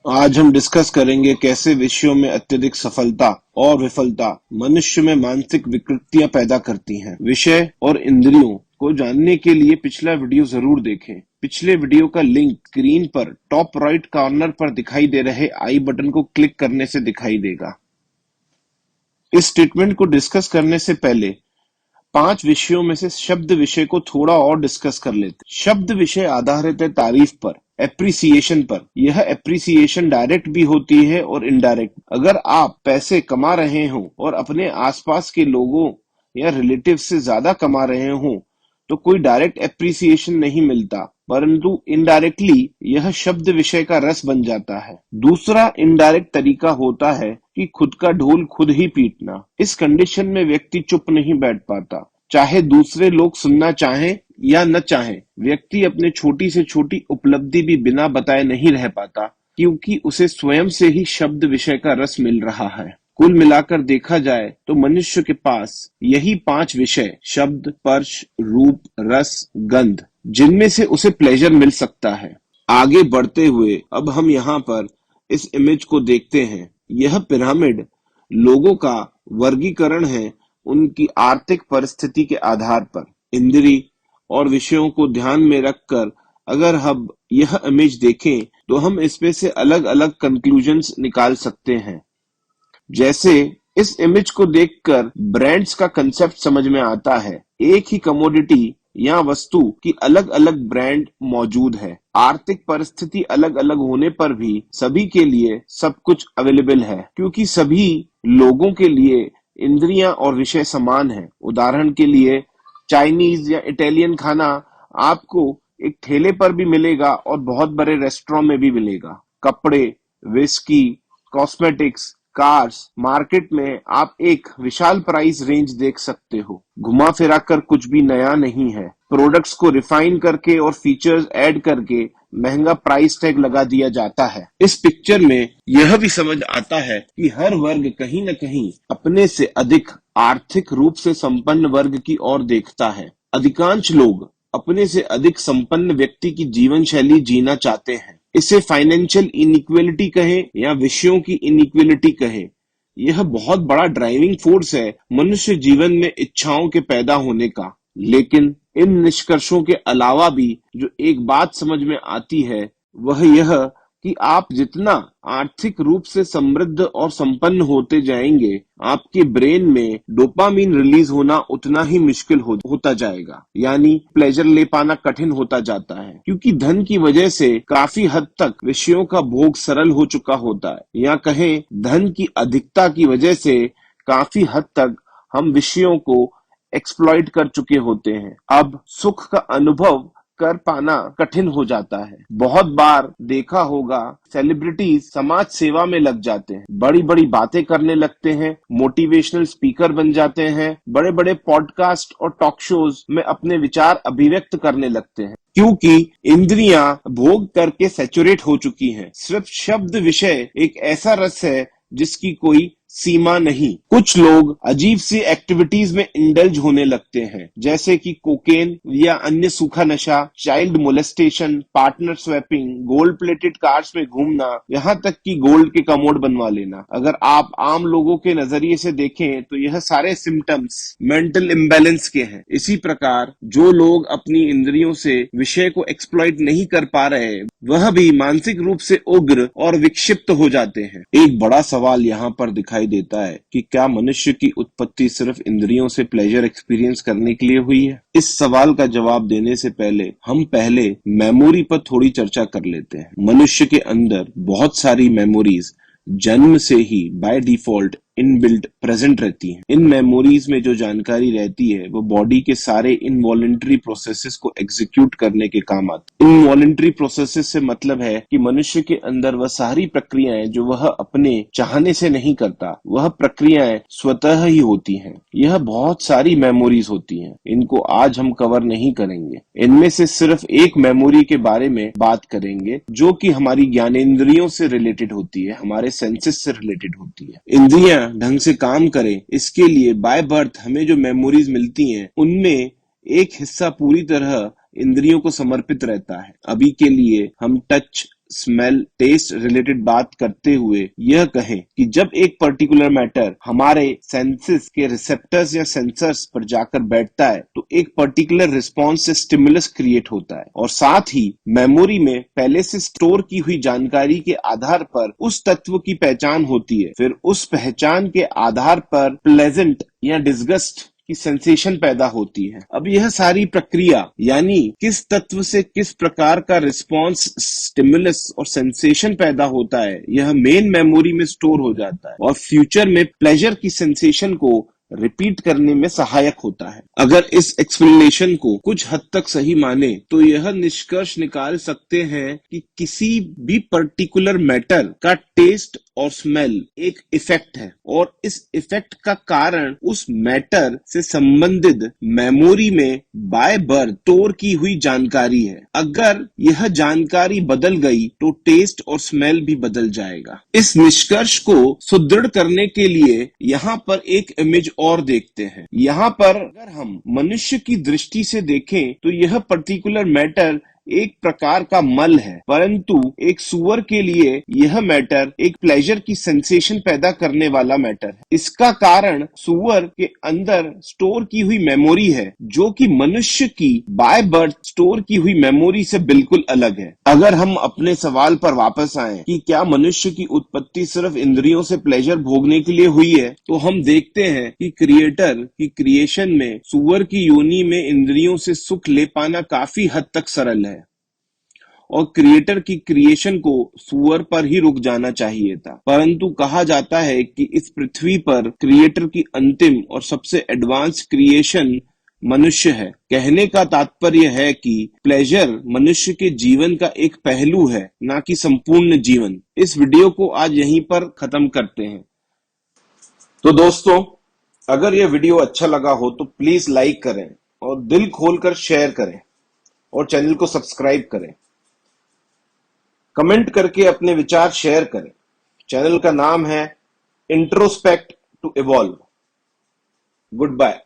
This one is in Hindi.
आज हम डिस्कस करेंगे कैसे विषयों में अत्यधिक सफलता और विफलता मनुष्य में मानसिक विकृतियां पैदा करती हैं। विषय और इंद्रियों को जानने के लिए पिछला वीडियो जरूर देखें। पिछले वीडियो का लिंक स्क्रीन पर टॉप राइट कॉर्नर पर दिखाई दे रहे आई बटन को क्लिक करने से दिखाई देगा। इस स्टेटमेंट को डिस्कस करने से पहले 5 विषयों में से शब्द विषय को थोड़ा और डिस्कस कर लेते। शब्द विषय आधारित है तारीफ पर, एप्रिसिएशन पर। यह एप्रिसिएशन डायरेक्ट भी होती है और इनडायरेक्ट। अगर आप पैसे कमा रहे हो और अपने आसपास के लोगों या रिलेटिव से ज्यादा कमा रहे हो तो कोई डायरेक्ट एप्रिसिएशन नहीं मिलता, परंतु इनडायरेक्टली यह शब्द विषय का रस बन जाता है। दूसरा इनडायरेक्ट तरीका होता है कि खुद का ढोल खुद ही पीटना। इस कंडीशन में व्यक्ति चुप नहीं बैठ पाता, चाहे दूसरे लोग सुनना चाहें या न चाहें। व्यक्ति अपने छोटी से छोटी उपलब्धि भी बिना बताए नहीं रह पाता, क्योंकि उसे स्वयं से ही शब्द विषय का रस मिल रहा है। कुल मिलाकर देखा जाए तो मनुष्य के पास यही 5 विषय शब्द, स्पर्श, रूप, रस, गंध, जिनमें से उसे प्लेजर मिल सकता है। आगे बढ़ते हुए अब हम यहाँ पर इस इमेज को देखते हैं। यह पिरामिड लोगों का वर्गीकरण है उनकी आर्थिक परिस्थिति के आधार पर। इंद्रिय और विषयों को ध्यान में रखकर अगर हम यह इमेज देखें तो हम इसमें से अलग अलग कंक्लूजन्स निकाल सकते हैं। जैसे इस इमेज को देखकर ब्रांड्स का कंसेप्ट समझ में आता है। एक ही कमोडिटी या वस्तु की अलग अलग ब्रांड मौजूद है। आर्थिक परिस्थिति अलग अलग होने पर भी सभी के लिए सब कुछ अवेलेबल है, क्योंकि सभी लोगों के लिए इंद्रियां और विषय समान है। उदाहरण के लिए चाइनीज या इटालियन खाना आपको एक ठेले पर भी मिलेगा और बहुत बड़े रेस्टोरेंट में भी मिलेगा। कपड़े, विस्की, कॉस्मेटिक्स, कार्स, मार्केट में आप एक विशाल प्राइस रेंज देख सकते हो। घुमा फिरा कर कुछ भी नया नहीं है। प्रोडक्ट्स को रिफाइन करके और फीचर्स ऐड करके महंगा प्राइस टैग लगा दिया जाता है। इस पिक्चर में यह भी समझ आता है कि हर वर्ग कहीं न कहीं अपने से अधिक आर्थिक रूप से संपन्न वर्ग की ओर देखता है। अधिकांश लोग अपने से अधिक संपन्न व्यक्ति की जीवन शैली जीना चाहते हैं। इसे फाइनेंशियल इनइक्वालिटी कहें या विषयों की इनइक्वालिटी कहें, यह बहुत बड़ा ड्राइविंग फोर्स है मनुष्य जीवन में इच्छाओं के पैदा होने का। लेकिन इन निष्कर्षों के अलावा भी जो एक बात समझ में आती है वह यह कि आप जितना आर्थिक रूप से समृद्ध और संपन्न होते जाएंगे, आपके ब्रेन में डोपामीन रिलीज होना उतना ही मुश्किल होता जाएगा, यानी प्लेजर ले पाना कठिन होता जाता है। क्योंकि धन की वजह से काफी हद तक विषयों का भोग सरल हो चुका होता है, या कहें धन की अधिकता की वजह से काफी हद तक हम विषयों को एक्सप्लॉइट कर चुके होते हैं। अब सुख का अनुभव कर पाना कठिन हो जाता है। बहुत बार देखा होगा सेलिब्रिटीज समाज सेवा में लग जाते हैं, बड़ी बड़ी बातें करने लगते हैं, मोटिवेशनल स्पीकर बन जाते हैं, बड़े बड़े पॉडकास्ट और टॉक शोज में अपने विचार अभिव्यक्त करने लगते हैं, क्योंकि इंद्रियां भोग करके सैचुरेट हो चुकी हैं। सिर्फ शब्द विषय एक ऐसा रस है जिसकी कोई सीमा नहीं। कुछ लोग अजीब सी एक्टिविटीज में इंडल्ज होने लगते हैं, जैसे कि कोकेन या अन्य सूखा नशा, child molestation, partner swapping, gold plated cars में घूमना, यहाँ तक कि गोल्ड के कमोड बनवा लेना। अगर आप आम लोगों के नजरिए से देखें तो यह सारे सिम्टम्स मेंटल इम्बैलेंस के हैं। इसी प्रकार जो लोग अपनी इंद्रियों से विषय को एक्सप्लॉइट नहीं कर पा रहे, वह भी मानसिक रूप से उग्र और विक्षिप्त हो जाते हैं। एक बड़ा सवाल यहाँ पर दिखाई देता है कि क्या मनुष्य की उत्पत्ति सिर्फ इंद्रियों से प्लेजर एक्सपीरियंस करने के लिए हुई है? इस सवाल का जवाब देने से पहले हम मेमोरी पर थोड़ी चर्चा कर लेते हैं। मनुष्य के अंदर बहुत सारी मेमोरीज जन्म से ही बाय डिफॉल्ट इनबिल्ट प्रेजेंट रहती हैं। इन मेमोरीज में जो जानकारी रहती है वो बॉडी के सारे इनवॉलेंटरी प्रोसेसेस को एग्जीक्यूट करने के काम आती है। इनवॉलेंटरी प्रोसेसेस से मतलब है कि मनुष्य के अंदर वह सारी प्रक्रियाएं जो वह अपने चाहने से नहीं करता, वह प्रक्रियाएं स्वतः ही होती हैं। यह बहुत सारी मेमोरीज होती हैं, इनको आज हम कवर नहीं करेंगे। इनमें से सिर्फ एक मेमोरी के बारे में बात करेंगे जो कि हमारी ज्ञानेंद्रियों से रिलेटेड होती है, हमारे सेंसेस से रिलेटेड होती है। इंद्रियां ढंग से काम करें, इसके लिए बाय बर्थ हमें जो मेमोरीज मिलती हैं उनमें एक हिस्सा पूरी तरह इंद्रियों को समर्पित रहता है। अभी के लिए हम टच, स्मेल, टेस्ट रिलेटेड बात करते हुए यह कहें कि जब एक पर्टिकुलर मैटर हमारे सेंसेस के रिसेप्टर्स या सेंसर्स पर जाकर बैठता है तो एक पर्टिकुलर रिस्पॉन्स से स्टिमुलस क्रिएट होता है और साथ ही मेमोरी में पहले से स्टोर की हुई जानकारी के आधार पर उस तत्व की पहचान होती है। फिर उस पहचान के आधार पर प्लेजेंट या डिसगस्ट की सेंसेशन पैदा होती है। अब यह सारी प्रक्रिया यानी किस तत्व से किस प्रकार का रिस्पॉन्स, स्टिमुलस और सेंसेशन पैदा होता है, यह मेन मेमोरी में स्टोर हो जाता है और फ्यूचर में प्लेजर की सेंसेशन को रिपीट करने में सहायक होता है। अगर इस एक्सप्लेनेशन को कुछ हद तक सही माने तो यह निष्कर्ष निकाल सकते हैं कि किसी भी पर्टिकुलर मैटर का टेस्ट और स्मेल एक इफेक्ट है और इस इफेक्ट का कारण उस मैटर से संबंधित मेमोरी में बाय बर्थ स्टोर की हुई जानकारी है। अगर यह जानकारी बदल गई तो टेस्ट और स्मेल भी बदल जाएगा। इस निष्कर्ष को सुदृढ़ करने के लिए यहाँ पर एक इमेज और देखते हैं। यहाँ पर अगर हम मनुष्य की दृष्टि से देखें तो यह पर्टिकुलर मैटर एक प्रकार का मल है, परंतु एक सुअर के लिए यह मैटर एक प्लेजर की सेंसेशन पैदा करने वाला मैटर है। इसका कारण सुअर के अंदर स्टोर की हुई मेमोरी है जो कि मनुष्य की बाय बर्थ स्टोर की हुई मेमोरी से बिल्कुल अलग है। अगर हम अपने सवाल पर वापस आए कि क्या मनुष्य की उत्पत्ति सिर्फ इंद्रियों से प्लेजर भोगने के लिए हुई है, तो हम देखते हैं कि क्रिएटर की क्रिएशन में सुअर की योनि में इंद्रियों से सुख ले पाना काफी हद तक सरल है और क्रिएटर की क्रिएशन को सुअर पर ही रुक जाना चाहिए था। परंतु कहा जाता है कि इस पृथ्वी पर क्रिएटर की अंतिम और सबसे एडवांस क्रिएशन मनुष्य है। कहने का तात्पर्य है कि प्लेजर मनुष्य के जीवन का एक पहलू है, ना कि संपूर्ण जीवन। इस वीडियो को आज यहीं पर खत्म करते हैं। तो दोस्तों, अगर यह वीडियो अच्छा लगा हो तो प्लीज लाइक करें और दिल खोलकर शेयर करें और चैनल को सब्सक्राइब करें। कमेंट करके अपने विचार शेयर करें। चैनल का नाम है introspect to evolve. Good bye.